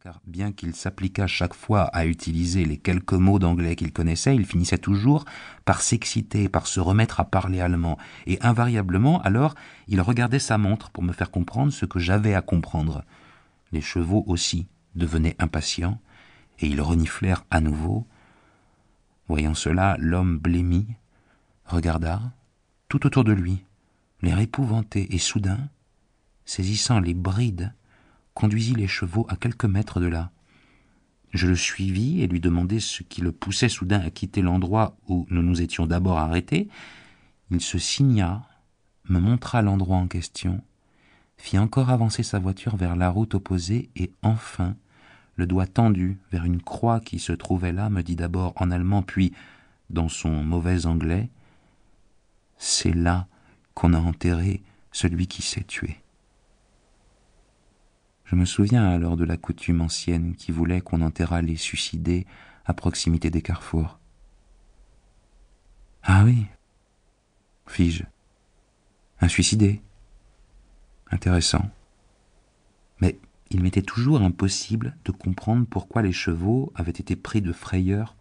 car bien qu'il s'appliquât chaque fois à utiliser les quelques mots d'anglais qu'il connaissait, il finissait toujours par s'exciter, par se remettre à parler allemand, et invariablement, alors, il regardait sa montre pour me faire comprendre ce que j'avais à comprendre. Les chevaux aussi devenaient impatients, et ils reniflèrent à nouveau. Voyant cela, l'homme blêmi regarda tout autour de lui, l'air épouvanté, et soudain, saisissant les brides, conduisit les chevaux à quelques mètres de là. Je le suivis et lui demandai ce qui le poussait soudain à quitter l'endroit où nous nous étions d'abord arrêtés. Il se signa, me montra l'endroit en question, fit encore avancer sa voiture vers la route opposée et enfin, le doigt tendu vers une croix qui se trouvait là, me dit d'abord en allemand puis, dans son mauvais anglais, « C'est là qu'on a enterré celui qui s'est tué. » Je me souviens alors de la coutume ancienne qui voulait qu'on enterrât les suicidés à proximité des carrefours. « Ah oui, fis-je, un suicidé. Intéressant. » Mais il m'était toujours impossible de comprendre pourquoi les chevaux avaient été pris de frayeur.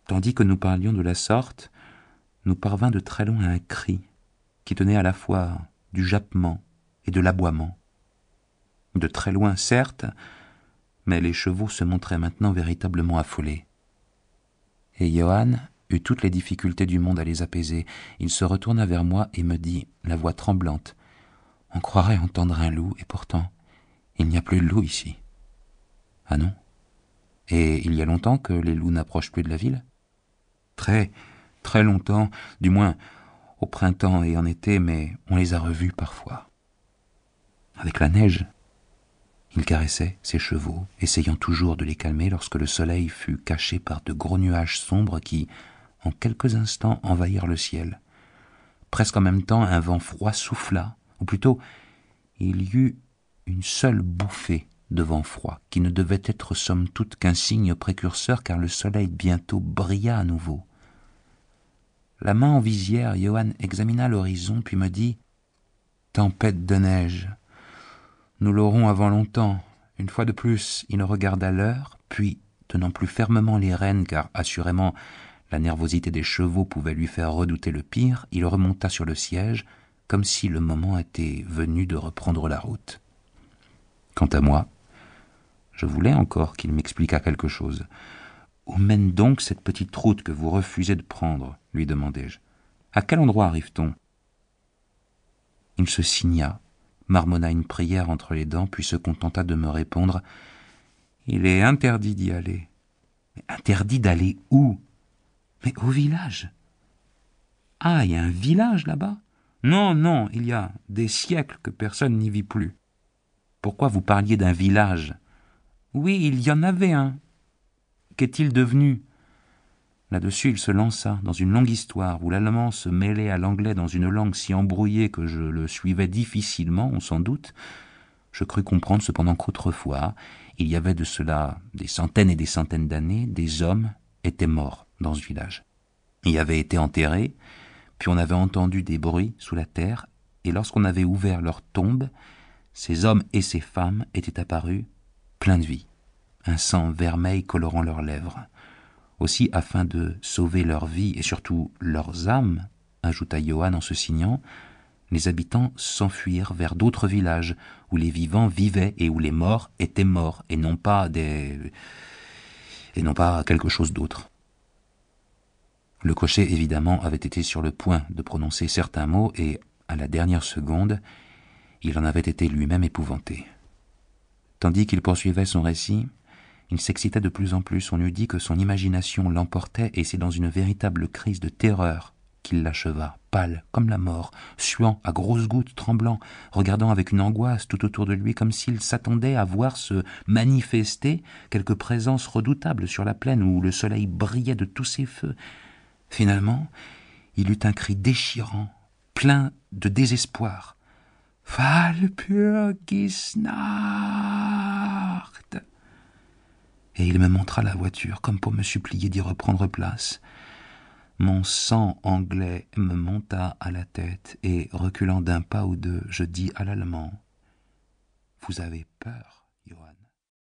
Tandis que nous parlions de la sorte, nous parvint de très loin un cri qui tenait à la fois du jappement et de l'aboiement. De très loin, certes, mais les chevaux se montraient maintenant véritablement affolés. Et Johann eut toutes les difficultés du monde à les apaiser. Il se retourna vers moi et me dit, la voix tremblante, « On croirait entendre un loup, et pourtant, il n'y a plus de loup ici. »« Ah non ? Et il y a longtemps que les loups n'approchent plus de la ville ?»« Très, très longtemps, du moins au printemps et en été, mais on les a revus parfois. » Avec la neige, il caressait ses chevaux, essayant toujours de les calmer lorsque le soleil fut caché par de gros nuages sombres qui, en quelques instants, envahirent le ciel. Presque en même temps, un vent froid souffla, ou plutôt, il y eut une seule bouffée de vent froid, qui ne devait être somme toute qu'un signe précurseur, car le soleil bientôt brilla à nouveau. La main en visière, Johann examina l'horizon, puis me dit « Tempête de neige. Nous l'aurons avant longtemps. » Une fois de plus, il regarda l'heure, puis, tenant plus fermement les rênes, car assurément la nervosité des chevaux pouvait lui faire redouter le pire, il remonta sur le siège, comme si le moment était venu de reprendre la route. Quant à moi, je voulais encore qu'il m'expliquât quelque chose. « Où mène donc cette petite route que vous refusez de prendre ?» lui demandai-je. « À quel endroit arrive-t-on » Il se signa, marmonna une prière entre les dents, puis se contenta de me répondre « Il est interdit d'y aller. »« Mais interdit d'aller où ?»« Mais au village. »« Ah, il y a un village là-bas ?»« Non, non, il y a des siècles que personne n'y vit plus. »« Pourquoi vous parliez d'un village ?»« Oui, il y en avait un. Qu'est-il devenu ?» Là-dessus, il se lança dans une longue histoire où l'allemand se mêlait à l'anglais dans une langue si embrouillée que je le suivais difficilement, on s'en doute. Je crus comprendre cependant qu'autrefois, il y avait de cela des centaines et des centaines d'années, des hommes étaient morts dans ce village. Ils avaient été enterrés, puis on avait entendu des bruits sous la terre, et lorsqu'on avait ouvert leur tombe, ces hommes et ces femmes étaient apparus pleins de vie, un sang vermeil colorant leurs lèvres. Aussi, afin de sauver leur vie et surtout leurs âmes, ajouta Johann en se signant, les habitants s'enfuirent vers d'autres villages où les vivants vivaient et où les morts étaient morts et non pas quelque chose d'autre. Le cocher, évidemment, avait été sur le point de prononcer certains mots et, à la dernière seconde, il en avait été lui-même épouvanté. Tandis qu'il poursuivait son récit, il s'excitait de plus en plus, on eût dit que son imagination l'emportait, et c'est dans une véritable crise de terreur qu'il l'acheva, pâle comme la mort, suant à grosses gouttes, tremblant, regardant avec une angoisse tout autour de lui, comme s'il s'attendait à voir se manifester quelque présence redoutable sur la plaine où le soleil brillait de tous ses feux. Finalement, il eut un cri déchirant, plein de désespoir. « Walpurgisnacht » et il me montra la voiture, comme pour me supplier d'y reprendre place. Mon sang anglais me monta à la tête, et, reculant d'un pas ou deux, je dis à l'Allemand « Vous avez peur, Johann ?»